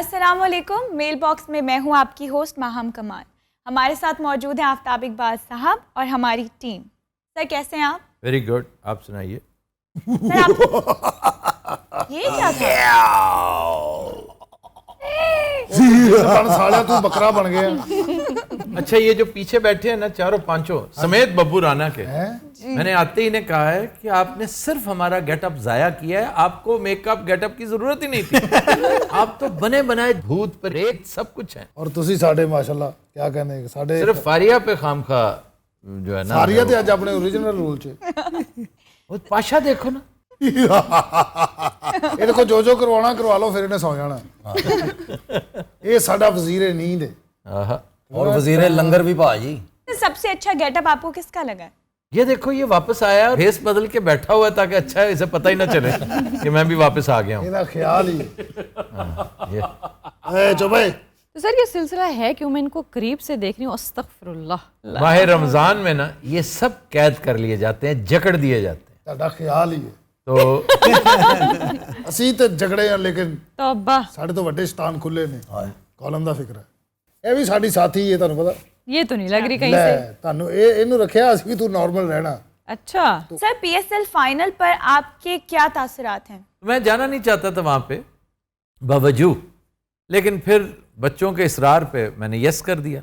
السلام علیکم. Mail box میں میں ہوں آپ کی ہوسٹ ماہم کمال. ہمارے ساتھ موجود ہیں آفتاب اقبال صاحب اور ہماری ٹیم. سر کیسے ہیں آپ؟ Very good. آپ سنائیے. سر آپ یہ کیا تھا؟ تو بکرا بن گیا. اچھا یہ جو پیچھے بیٹھے ہیں نا چاروں پانچوں سمیت ببو رانا کے, میں نے آتے ہی نے کہا ہے کہ آپ نے صرف ہمارا گیٹ اپ ضائع کیا ہے, آپ کو میک اپ گیٹ اپ کی ضرورت ہی نہیں تھی. آپ تو بنے بنائے بھوت پریت سب کچھ ہیں. اور تسی ساڈے ماشاءاللہ کیا کہنے ساڈے صرف فاریہ پہ خامخواہ جو ہے نا فاریہ تے اج اپنے اوریجنل رول چ وہ پاشا دیکھو نا, یہ دیکھو جو کروانا کروا لو پھر انہیں سو جانا. یہ ساڈا وزیر نیند ہے اور وزیر لنگر بھی پا جی. سب سے اچھا گیٹ اپ آپ کو کس کا لگا؟ یہ دیکھو یہ واپس آیا بھیس بدل کے بیٹھا ہوا ہے تاکہ اچھا ہے اسے پتہ ہی نہ چلے کہ میں بھی واپس آ گیا ہوں. یہ خیال ہی چوبے. تو سر یہ سلسلہ ہے کہ میں ان کو قریب سے دیکھ رہی ہوں. استغفر اللہ. ماہ رمضان میں نا یہ سب قید کر لیے جاتے ہیں, جکڑ دیے جاتے ہیں. تہاڈا خیال ہی ہے. تو اسی تے جھگڑے ہیں لیکن توبہ ساڈے تو وڈے شیطان کھلے نے. کالم دا فکر ہے یہ بھی ساڈی ساتھی ہے, تانوں پتہ یہ تو نہیں لگ رہی کہیں سے. تانوں اینوں رکھیا اسی بھی تو نارمل رہنا. اچھا سر پی ایس ایل فائنل پر آپ کے کیا تاثرات ہیں؟ میں جانا نہیں چاہتا تھا وہاں پہ باوجود, لیکن پھر بچوں کے اصرار پہ میں نے یس کر دیا.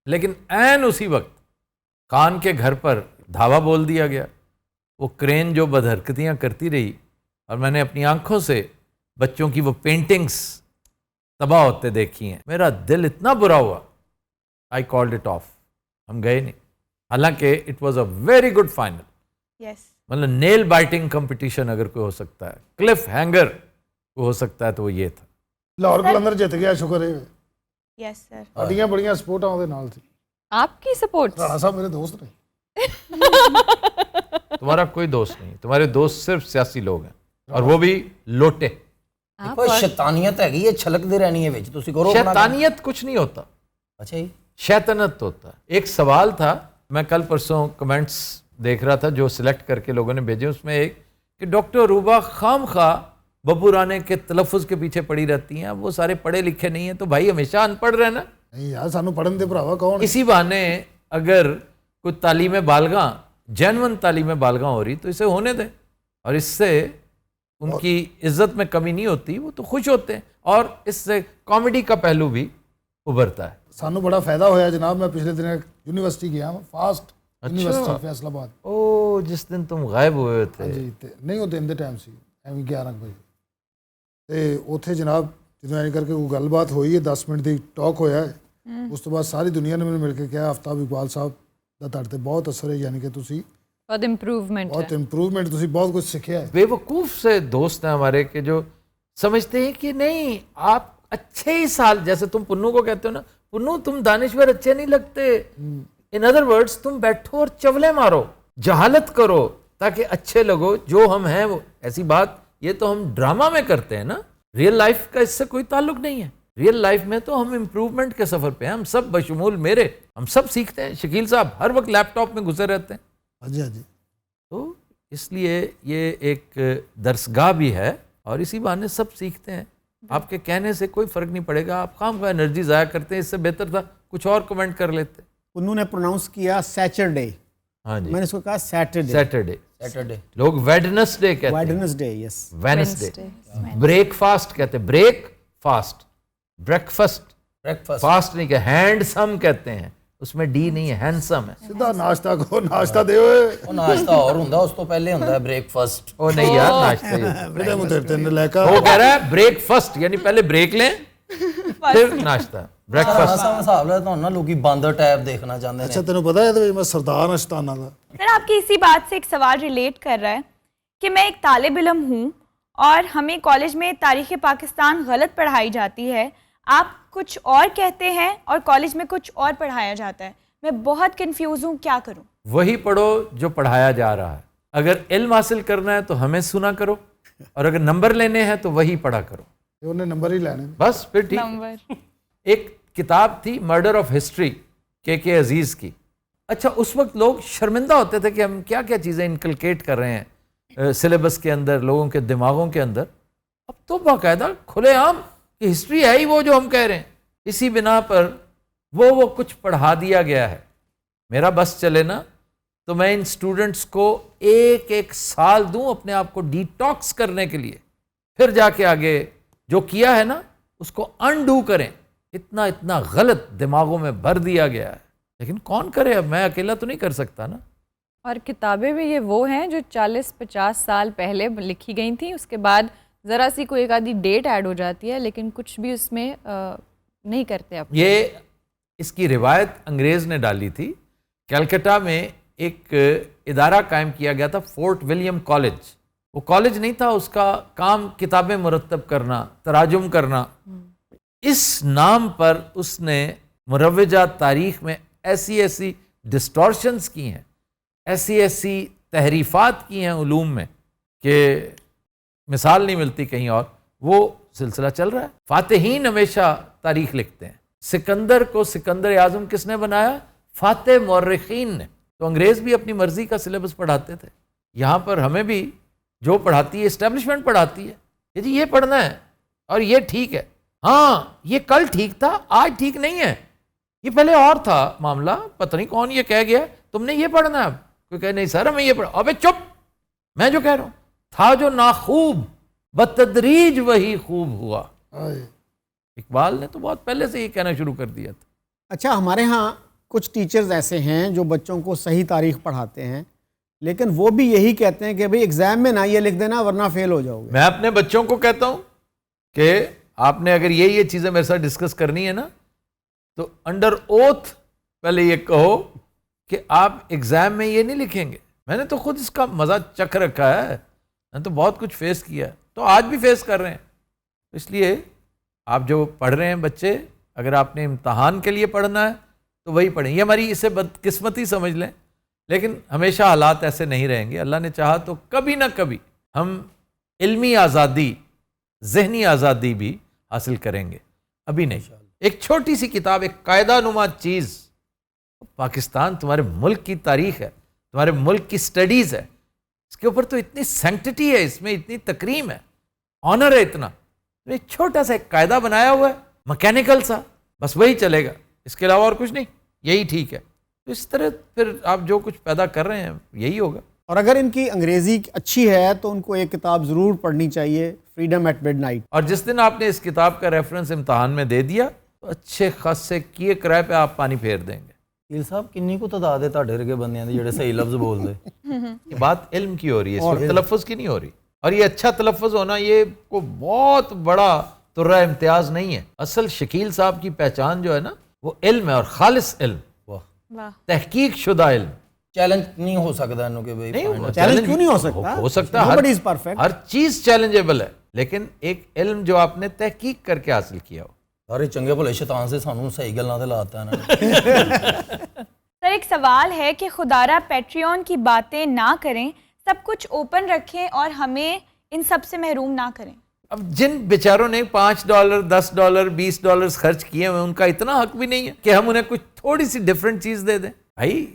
لیکن عین اسی وقت خان کے گھر پر دھاوا بول دیا گیا. وہ کرین جو بدحرکتیاں کرتی رہی اور میں نے اپنی آنکھوں سے بچوں کی وہ پینٹنگز تباہ ہوتے دیکھی ہیں, میرا دل اتنا برا ہوا. I called it off. ہم گئے نہیں, حالانکہ it was a very good final. Yes مطلب نیل بائٹنگ کمپٹیشن اگر کوئی ہو سکتا ہے, کلف ہینگر کوئی ہو سکتا ہے تو وہ یہ تھا. لاہور کلندر جیت گیا, شکر ہے. یس سر. بڑیاں بڑیاں سپورٹاں اودے نال تھی. آپ کی سپورٹ. رانا صاحب میرے دوست نے. تمہارا کوئی دوست نہیں, تمہارے دوست صرف سیاسی لوگ ہیں اور وہ بھی لوٹے. کوئی شیطانیت ہے یہ چھلک دے رہنی ہے وچ تسی کرو. شیطانیت کچھ نہیں ہوتا, اچھا جی شیطنت ہوتا ہے. ایک سوال تھا, میں کل پرسوں کمنٹس دیکھ رہا تھا جو سلیکٹ کر کے لوگوں نے بھیجے, اس میں ایک کہ ڈاکٹر روبا خام خواہ ببو رانے کے تلفظ کے پیچھے پڑی رہتی ہیں, وہ سارے پڑھے لکھے نہیں ہیں, تو بھائی ہمیشہ ان پڑھ رہنا. نہیں یار سانو پڑھن دے بھراوا کون. اسی بہانے اگر کوئی تعلیم بالغاں جینون تعلیم بالغاں ہو رہی تو اسے ہونے دیں, اور اس سے ان کی عزت میں کمی نہیں ہوتی, وہ تو خوش ہوتے ہیں, اور اس سے کامیڈی کا پہلو بھی ابھرتا ہے. سانو بڑا فائدہ ہویا جناب. میں پچھلے دن یونیورسٹی گیا, فاسٹ یونیورسٹی فیصل آباد. او جس دن تم غائب ہوئے تھے. جی نہیں وہ دن دے ٹائم سی ایویں 11 بجے تے اوتھے جناب جدوں ایਂ کر کے وہ گل بات ہوئی ہے, 10 منٹ دی ٹاک ہویا ہے. اس تو بعد ساری دنیا نے مل کے کہا آفتاب اقبال صاحب دا تہاڈے تے بہت اثر ہے, یعنی کہ تسی بہت امپروومنٹ تسی بہت کچھ سیکھیا ہے. بے وقوف سے دوست ہیں ہمارے کہ جو سمجھتے ہیں کہ نہیں آپ اچھے ہی سال, جیسے تم پنو کو کہتے ہو نا, پنو تم دانشور اچھے نہیں لگتے. ان ادر ورڈز تم بیٹھو اور چولے مارو, جہالت کرو تاکہ اچھے لگو جو ہم ہیں وہ. ایسی بات یہ تو ہم ڈرامہ میں کرتے ہیں نا, ریئل لائف کا اس سے کوئی تعلق نہیں ہے. ریئل لائف میں تو ہم امپروومنٹ کے سفر پہ ہیں, ہم سب بشمول میرے, ہم سب سیکھتے ہیں. شکیل صاحب ہر وقت لیپ ٹاپ میں گزر رہتے ہیں. ہاں جی ہاں جی. تو اس لیے یہ ایک درسگاہ بھی ہے, اور اسی بہانے سب سیکھتے ہیں. آپ کے کہنے سے کوئی فرق نہیں پڑے گا, آپ خام خواہ انرجی ضائع کرتے ہیں, اس سے بہتر تھا کچھ اور کمنٹ کر لیتے. انہوں نے پروناؤنس کیا سیچرڈے. ہاں جی میں نے اس کو کہا سیٹرڈے. سیٹرڈے لوگ ویڈنسڈے کہتے ہیں. ویڈنسڈے. یس وینسڈے. بریک فاسٹ کہتے ہیں, بریک فاسٹ. بریکفاسٹ فاسٹ نہیں کہ ہینڈسم کہتے ہیں, اس میں ڈی نہیں ہے, ہینڈسم ہے. سیدھا ناشتہ کو ناشتہ دے ہوئے. وہ ناشتہ اور ہوندا, اس تو پہلے ہوندا ہے بریک فاسٹ. او نہیں یار, ناشتہ میرے مترتے نے لے کر وہ کہہ رہا ہے بریک فاسٹ, یعنی پہلے بریک لیں پھر ناشتہ. بریک فاسٹ حساب لے تو نا لوگی باندر ٹائپ دیکھنا چاہتے ہیں. اچھا تینوں پتا ہے میں سردار ہاں شیطانہ دا. سر آپ کی اسی بات سے ایک سوال ریلیٹ کر رہا ہے کہ میں ایک طالب علم ہوں اور ہمیں کالج میں تاریخ پاکستان غلط پڑھائی جاتی ہے, آپ کچھ اور کہتے ہیں اور کالج میں کچھ اور پڑھایا جاتا ہے. میں بہت کنفیوز ہوں, کیا کروں؟ وہی پڑھو جو پڑھایا جا رہا ہے. اگر علم حاصل کرنا ہے تو ہمیں سنا کرو, اور اگر نمبر لینے ہیں تو وہی پڑھا کرو. انہوں نے نمبر ہی لینے بس پھر ٹھیک. ایک کتاب تھی مرڈر آف ہسٹری کے عزیز کی. اچھا اس وقت لوگ شرمندہ ہوتے تھے کہ ہم کیا کیا چیزیں انکلکیٹ کر رہے ہیں سلیبس کے اندر, لوگوں کے دماغوں کے اندر. اب تو باقاعدہ کھلے عام کہ ہسٹری ہے ہی وہ جو ہم کہہ رہے ہیں. اسی بنا پر وہ کچھ پڑھا دیا گیا ہے. میرا بس چلے نا تو میں ان اسٹوڈنٹس کو ایک سال دوں اپنے آپ کو ڈیٹاکس کرنے کے لیے, پھر جا کے آگے جو کیا ہے نا اس کو انڈو کریں. اتنا غلط دماغوں میں بھر دیا گیا ہے, لیکن کون کرے, اب میں اکیلا تو نہیں کر سکتا نا. اور کتابیں بھی یہ وہ ہیں جو 40-50 سال پہلے لکھی گئی تھیں, اس کے بعد ذرا سی کوئی ایک آدھی ڈیٹ ایڈ ہو جاتی ہے, لیکن کچھ بھی اس میں نہیں کرتے آپ. یہ اس کی روایت انگریز نے ڈالی تھی. کلکتہ میں ایک ادارہ قائم کیا گیا تھا, فورٹ ولیم کالج. وہ کالج نہیں تھا, اس کا کام کتابیں مرتب کرنا, تراجم کرنا. اس نام پر اس نے مروجہ تاریخ میں ایسی ڈسٹورشنز کی ہیں, ایسی تحریفات کی ہیں علوم میں کہ مثال نہیں ملتی کہیں اور. وہ سلسلہ چل رہا ہے. فاتحین ہمیشہ تاریخ لکھتے ہیں. سکندر کو سکندر اعظم کس نے بنایا؟ فاتح مورخین نے. تو انگریز بھی اپنی مرضی کا سلیبس پڑھاتے تھے. یہاں پر ہمیں بھی جو پڑھاتی ہے اسٹیبلشمنٹ پڑھاتی ہے کہ جی یہ پڑھنا ہے اور یہ ٹھیک ہے. ہاں یہ کل ٹھیک تھا, آج ٹھیک نہیں ہے. یہ پہلے اور تھا معاملہ, پتہ نہیں کون یہ کہہ گیا تم نے یہ پڑھنا ہے. اب کوئی کہے نہیں سر ہمیں یہ پڑھا. ابے چپ, میں جو کہہ رہا ہوں تھا جو ناخوب بتدریج وہی خوب ہوا. اقبال نے تو بہت پہلے سے یہ کہنا شروع کر دیا تھا. اچھا, ہمارے ہاں کچھ ٹیچرز ایسے ہیں جو بچوں کو صحیح تاریخ پڑھاتے ہیں, لیکن وہ بھی یہی کہتے ہیں کہ بھئی ایگزام میں نہ یہ لکھ دینا ورنہ فیل ہو جاؤ گے. میں اپنے بچوں کو کہتا ہوں کہ آپ نے اگر یہ چیزیں میرے ساتھ ڈسکس کرنی ہے نا تو انڈر اوتھ پہلے یہ کہو کہ آپ ایگزام میں یہ نہیں لکھیں گے. میں نے تو خود اس کا مزہ چکھ رکھا ہے, میں نے تو بہت کچھ فیس کیا ہے, تو آج بھی فیس کر رہے ہیں. اس لیے آپ جو پڑھ رہے ہیں بچے, اگر آپ نے امتحان کے لیے پڑھنا ہے تو وہی پڑھیں. یہ ہماری اسے بدقسمتی سمجھ لیں, لیکن ہمیشہ حالات ایسے نہیں رہیں گے. اللہ نے چاہا تو کبھی نہ کبھی ہم علمی آزادی, ذہنی آزادی بھی حاصل کریں گے, ابھی نہیں. ایک چھوٹی سی کتاب, ایک قاعدہ نما چیز, پاکستان تمہارے ملک کی تاریخ ہے, تمہارے ملک کی سٹڈیز ہے, اس کے اوپر تو اتنی سینکٹٹی ہے, اس میں اتنی تکریم ہے, آنر ہے اتنا. ایک چھوٹا سا ایک قاعدہ بنایا ہوا ہے, مکینیکل سا, بس وہی چلے گا, اس کے علاوہ اور کچھ نہیں, یہی ٹھیک ہے. تو اس طرح پھر آپ جو کچھ پیدا کر رہے ہیں یہی ہوگا. اور اگر ان کی انگریزی اچھی ہے تو ان کو ایک کتاب ضرور پڑھنی چاہیے, فریڈم ایٹ مڈ نائٹ. اور جس دن آپ نے اس کتاب کا ریفرنس امتحان میں دے دیا تو اچھے خاصے کیے کرائے پہ آپ پانی پھیر دیں گے. کیل صاحب کنی کو تعداد ہے تہاڈے ورگے بندیاں دی جڑے صحیح لفظ بول دے. یہ بات علم کی ہو رہی ہے, اس وقت تلفظ کی نہیں ہو رہی. اور یہ اچھا تلفظ ہونا یہ کوئی بہت بڑا ترہ امتیاز نہیں ہے. اصل شکیل صاحب کی پہچان جو ہے نا وہ علم ہے, اور خالص علم, تحقیق شدہ علم. چیلنج نہیں ہو سکتا انہوں کہ بھئی چیلنج کیوں نہیں ہو سکتا؟ ہو سکتا ہے, Nobody is perfect. ہر چیز چیلنجیبل ہے, لیکن ایک علم جو آپ نے تحقیق کر کے حاصل کیا ہو. سارے چنگے بھلے شیطان سے سانوں صحیح گلاں تے لاتا ہے نا. سر ایک سوال ہے کہ خدارہ پیٹریون کی باتیں نہ کریں, سب کچھ اوپن رکھیں اور ہمیں ان سب سے محروم نہ کریں. اب جن بیچاروں نے $5 $10 $20 خرچ کیے ہیں ان کا اتنا حق بھی نہیں ہے کہ ہم انہیں کچھ تھوڑی سی ڈفرینٹ چیز دے دیں. بھائی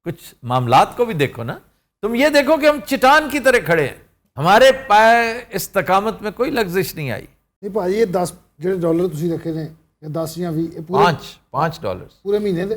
کچھ معاملات کو بھی دیکھو نا. تم یہ دیکھو کہ ہم چٹان کی طرح کھڑے ہیں, ہمارے پائے استقامت میں کوئی لغزش نہیں آئی. نہیں بھائی یہ 10 ਜਿਹੜੇ ਡਾਲਰ ਤੁਸੀਂ ਰੱਖੇ ਨੇ ਜਾਂ 10 ਜਾਂ 20 ਇਹ ਪੂਰੇ $5 ਪੂਰੇ ਮਹੀਨੇ ਦੇ?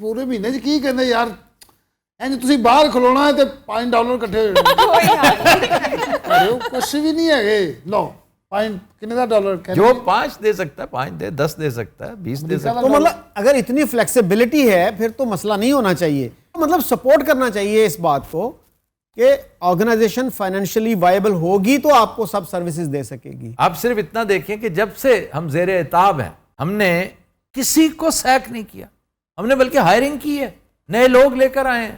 ਪੂਰੇ ਮਹੀਨੇ 'ਚ ਕੀ ਕਹਿੰਦੇ ਯਾਰ, ਇੰਜ ਤੁਸੀਂ ਬਾਹਰ ਖਲੋਣਾ ਹੈ ਤੇ $5 ਇਕੱਠੇ ਹੋ ਜਾਣੇ. ਕੁਛ ਵੀ ਨਹੀਂ ਹੈਗੇ. ਲਓ کتنے کا ڈالر جو 5 دے سکتا ہے 5 دے, 10 دے سکتا ہے, 20 دے سکتا ہے. تو مطلب اگر اتنی فلیکسیبلٹی ہے پھر تو مسئلہ نہیں ہونا چاہیے. مطلب سپورٹ کرنا چاہیے اس بات کو کہ آرگنائزیشن فائنینشلی وائبل ہوگی تو آپ کو سب سروسز دے سکے گی. آپ صرف اتنا دیکھیں کہ جب سے ہم زیر اعتاب ہیں ہم نے کسی کو سیک نہیں کیا, ہم نے بلکہ ہائرنگ کی ہے, نئے لوگ لے کر آئے ہیں,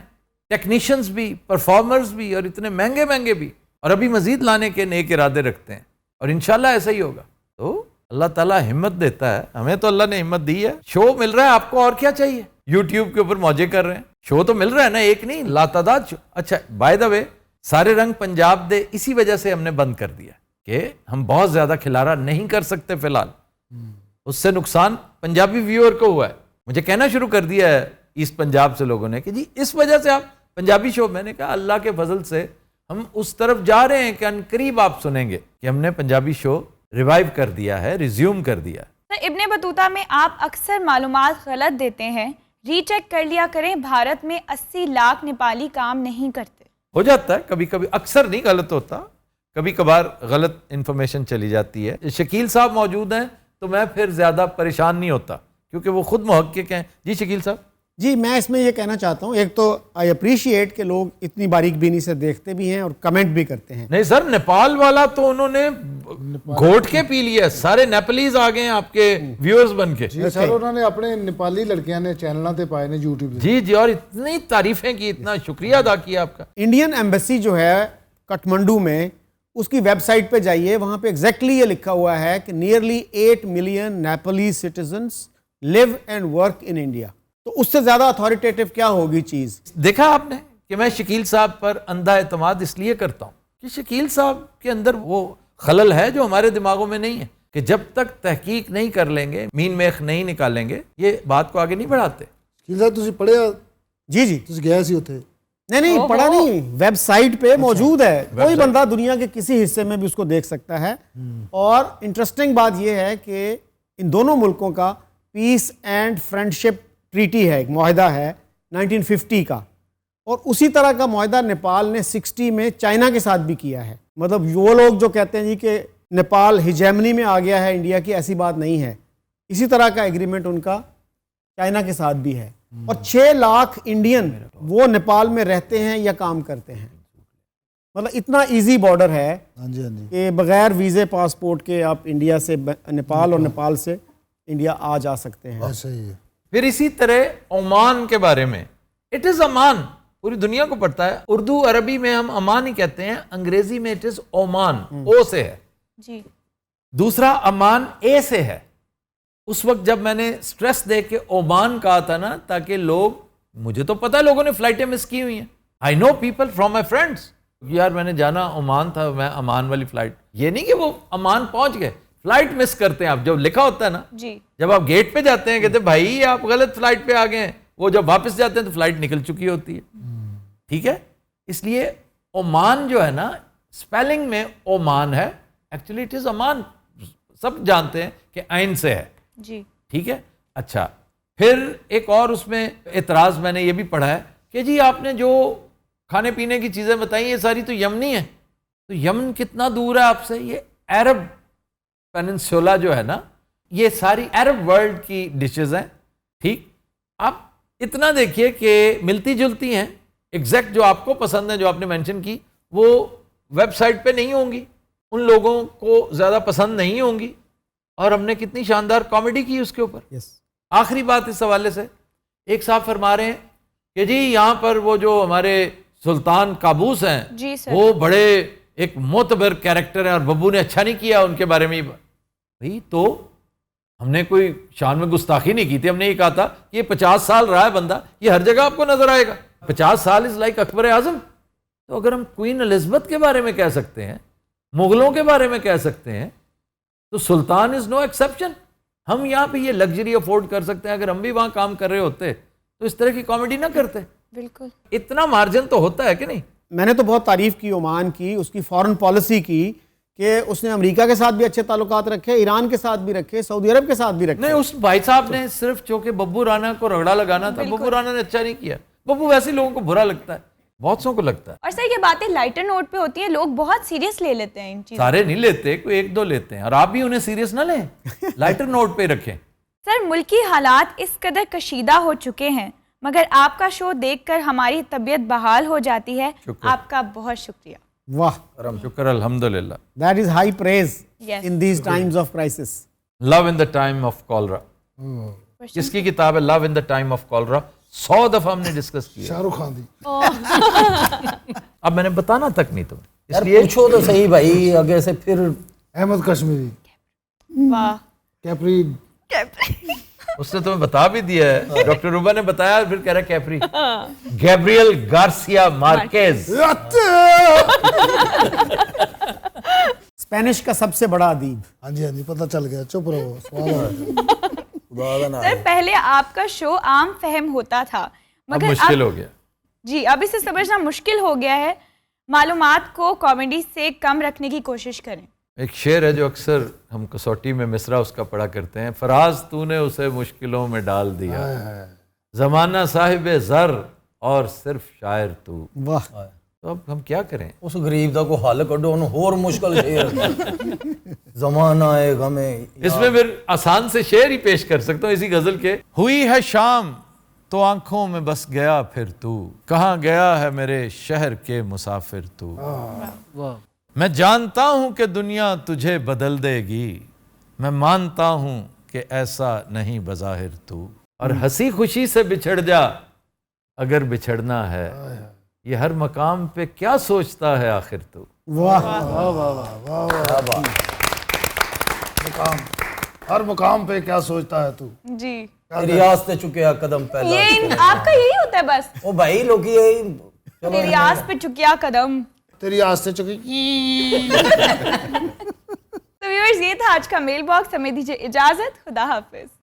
ٹیکنیشینز بھی, پرفارمرز بھی, اور اتنے مہنگے مہنگے بھی, اور ابھی مزید لانے کے نیک ارادے رکھتے ہیں, اور انشاءاللہ ایسا ہی ہوگا. تو اللہ تعالیٰ ہمت دیتا ہے, ہمیں تو اللہ نے ہمت دی ہے. شو مل رہا ہے آپ کو, اور کیا چاہیے. یوٹیوب کے اوپر موجے کر رہے ہیں, شو تو مل رہا ہے نا, ایک نہیں لاتعداد شو. اچھا بائی دا وے, سارے رنگ پنجاب دے اسی وجہ سے ہم نے بند کر دیا کہ ہم بہت زیادہ کھلارا نہیں کر سکتے فی الحال. اس سے نقصان پنجابی ویور کو ہوا ہے. مجھے کہنا شروع کر دیا ہے ایسٹ پنجاب سے لوگوں نے کہ جی اس وجہ سے آپ پنجابی شو. میں نے کہا اللہ کے فضل سے ہم اس طرف جا رہے ہیں کہ ان قریب آپ سنیں گے کہ ہم نے پنجابی شو ریوائیو کر دیا ہے, ریزیوم کر دیا ہے. سر ابن بطوطہ میں آپ اکثر معلومات غلط دیتے ہیں, ری چیک کر لیا کریں, بھارت میں 80 لاکھ نیپالی کام نہیں کرتے. ہو جاتا ہے کبھی کبھی, اکثر نہیں غلط ہوتا, کبھی کبھار غلط انفارمیشن چلی جاتی ہے. شکیل صاحب موجود ہیں تو میں پھر زیادہ پریشان نہیں ہوتا کیونکہ وہ خود محقق ہیں. جی شکیل صاحب. جی میں اس میں یہ کہنا چاہتا ہوں, ایک تو آئی اپریشیٹ کہ لوگ اتنی باریک بینی سے دیکھتے بھی ہیں اور کمنٹ بھی کرتے ہیں. نہیں سر, نیپال والا تو انہوں نے گھوٹ کے پی لیا, سارے نیپلیز آ گئے ہیں آپ کے ویورز بن کے. جی سر, انہوں نے اپنے نیپالی لڑکیاں نے چینلوں تے پائے نے یوٹیوب. جی جی, اور اتنی تعریفیں کی, اتنا شکریہ ادا کیا آپ کا. انڈین ایمبیسی جو ہے کٹھمنڈو میں, اس کی ویب سائٹ پہ جائیے, وہاں پہ ایگزیکٹلی یہ لکھا ہوا ہے کہ nearly 8 million Nepalese citizens live and work in India. تو اس سے زیادہ اتھارٹیٹیو کیا ہوگی چیز؟ دیکھا آپ نے کہ میں شکیل صاحب پر اندھا اعتماد اس لیے کرتا ہوں کہ شکیل صاحب کے اندر وہ خلل ہے جو ہمارے دماغوں میں نہیں ہے, کہ جب تک تحقیق نہیں کر لیں گے, مین میخ نہیں نکالیں گے, یہ بات کو آگے نہیں بڑھاتے. شکیل صاحب تسی پڑھیا؟ جی جی تسی گیا سی اتھے؟ نہیں پڑھا نہیں, ویب سائٹ پہ موجود ہے, کوئی بندہ دنیا کے کسی حصے میں بھی اس کو دیکھ سکتا ہے. اور انٹرسٹنگ بات یہ ہے کہ ان دونوں ملکوں کا پیس اینڈ فرینڈشپ ٹریٹی ہے, ایک معاہدہ ہے 1950 کا, اور اسی طرح کا معاہدہ نیپال نے 60 میں چائنا کے ساتھ بھی کیا ہے. مطلب وہ لوگ جو کہتے ہیں جی کہ نیپال ہیجیمنی میں آ گیا ہے انڈیا کی, ایسی بات نہیں ہے. اسی طرح کا ایگریمنٹ ان کا چائنا کے ساتھ بھی ہے. اور 6 لاکھ انڈین وہ نیپال میں رہتے ہیں یا کام کرتے ہیں. مطلب اتنا ایزی بارڈر ہے کہ بغیر ویزے پاسپورٹ کے آپ انڈیا سے نیپال اور نیپال سے انڈیا آ جا سکتے ہیں. ایسا ہی ہے. پھر اسی طرح عمان کے بارے میں, اٹ از امان, پوری دنیا کو پڑتا ہے. اردو عربی میں ہم امان ہی کہتے ہیں, انگریزی میں اٹ از عمان, او سے ہے. جی. دوسرا امان اے سے ہے. اس وقت جب میں نے سٹریس دے کے عمان کہا تھا نا, تاکہ لوگ, مجھے تو پتا لوگوں نے فلائٹیں مس کی ہوئی ہیں, I know people from my friends, یار میں نے جانا عمان تھا, میں امان والی فلائٹ, یہ نہیں کہ وہ امان پہنچ گئے, فلائٹ مس کرتے ہیں آپ. جب لکھا ہوتا ہے نا, جی, جب آپ گیٹ پہ جاتے ہیں کہتے ہیں بھائی آپ غلط فلائٹ پہ آ گئے ہیں, وہ جب واپس جاتے ہیں تو فلائٹ نکل چکی ہوتی ہے. ٹھیک ہے, اس لیے عمان جو ہے نا, اسپیلنگ میں عمان ہے, ایکچولی اٹ از امان, سب جانتے ہیں کہ عین سے ہے. جی. ٹھیک ہے. اچھا, پھر ایک اور اس میں اعتراض میں نے یہ بھی پڑھا ہے کہ جی آپ نے جو کھانے پینے کی چیزیں بتائی یہ ساری تو یمنی ہیں. تو یمن کتنا دور ہے آپ سے؟ یہ عرب پیننسولا جو ہے نا, یہ ساری عرب ورلڈ کی ڈشز ہیں. ٹھیک, آپ اتنا دیکھیے کہ ملتی جلتی ہیں, ایگزیکٹ جو آپ کو پسند ہے جو آپ نے مینشن کی وہ ویب سائٹ پہ نہیں ہوں گی, ان لوگوں کو زیادہ پسند نہیں ہوں گی, اور ہم نے کتنی شاندار کامیڈی کی اس کے اوپر. آخری بات اس حوالے سے, ایک صاحب فرما رہے ہیں کہ جی یہاں پر وہ جو ہمارے سلطان قابوس ہیں, جی سر, وہ بڑے ایک معتبر کیریکٹر ہیں اور ببو نے اچھا نہیں کیا ان کے بارے میں. بھائی تو ہم نے کوئی شان میں گستاخی نہیں کی تھی, ہم نے یہ کہا تھا کہ یہ 50 سال رہا ہے بندہ, یہ ہر جگہ آپ کو نظر آئے گا. 50 سال از لائک اکبر اعظم. تو اگر ہم کوئین الزبتھ کے بارے میں کہہ سکتے ہیں, مغلوں کے بارے میں کہہ سکتے ہیں, تو سلطان از نو ایکسیپشن. ہم یہاں پہ یہ لگژری افورڈ کر سکتے ہیں. اگر ہم بھی وہاں کام کر رہے ہوتے تو اس طرح کی کامیڈی نہ کرتے. بالکل, اتنا مارجن تو ہوتا ہے کہ نہیں. میں نے تو بہت تعریف کی عمان کی, اس کی فارن پالیسی کی, کہ اس نے امریکہ کے ساتھ بھی اچھے تعلقات رکھے, ایران کے ساتھ بھی رکھے, سعودی عرب کے ساتھ بھی رکھے. نہیں, اس بھائی صاحب نے صرف چونکہ ببو رانا کو رگڑا لگانا تھا, ببو رانا نے اچھا نہیں کیا. ببو ویسے لوگوں کو برا لگتا ہے, بہت سو کو لگتا ہے. اور سر یہ باتیں لائٹر نوٹ پہ ہوتی ہیں, لوگ بہت سیریس لے لیتے ہیں ان چیزوں. سارے نہیں لیتے, کوئی ایک دو لیتے ہیں, اور آپ بھی انہیں سیریس نہ لیں, لائٹر نوٹ پہ رکھیں. سر ملکی حالات اس قدر کشیدہ ہو چکے ہیں, مگر آپ کا شو دیکھ کر ہماری طبیعت بحال ہو جاتی ہے. آپ کا بہت شکریہ. واہ, شکر الحمدللہ. That is high praise Yes. In these times of crisis. Love in the time of cholera, جس کی کتاب ہے love in the time of cholera, 100 دفعہ ہم نے ڈسکس کیا. شاہ رخ خان دی. اب میں نے بتانا تک نہیں تمہیں, اس یار لیے پوچھو تو صحیح بھائی, آگے سے پھر احمد کشمیری, واہ, کیپری. اس نے تمہیں بتا بھی دیا ہے, ڈاکٹر روبا نے بتایا, پھر کہہ رہا کیپری. گیبریل گارسیا مارکیز, اسپینش کا سب سے بڑا ادیب. ہاں جی پتہ چل گیا, چپ رہو, سوال ہے. سر پہلے آپ کا شو عام فہم ہوتا تھا, اب مگر مشکل ہو گیا. جی اب اسے سمجھنا مشکل ہو گیا ہے. معلومات کو کامیڈی سے کم رکھنے کی کوشش کریں. ایک شعر ہے جو اکثر ہم کسوٹی میں مصرع اس کا پڑھا کرتے ہیں، فراز تو نے اسے مشکلوں میں ڈال دیا، زمانہ صاحب زر اور صرف شاعر تو۔ واہ، تو اب ہم کیا کریں؟ اس غریب دا کو حل کڈو، انہوں اور مشکل شعر زمانہ ہے غم۔ اس میں پھر آسان سے شعر ہی پیش کر سکتا ہوں اسی غزل کے۔ ہوئی ہے شام تو آنکھوں میں بس گیا پھر تو، کہاں گیا ہے میرے شہر کے مسافر تو۔ میں جانتا ہوں کہ دنیا تجھے بدل دے گی، میں مانتا ہوں کہ ایسا نہیں بظاہر تو۔ اور ہنسی خوشی سے بچھڑ جا اگر بچھڑنا ہے، یہ ہر مقام پہ کیا سوچتا ہے آخر تو۔ واہ، مقام، ہر مقام پہ کیا سوچتا ہے تو۔ جی تیری آس تے چکیا قدم پہلا۔ یہ آپ کا یہی ہوتا ہے بس، او بھائی لوگ یہی تیری آس پہ چکیا قدم۔ تیری آس سے چکی۔ تو ویورز یہ تھا آج کا میل باکس، ہمیں دیجیے اجازت، خدا حافظ۔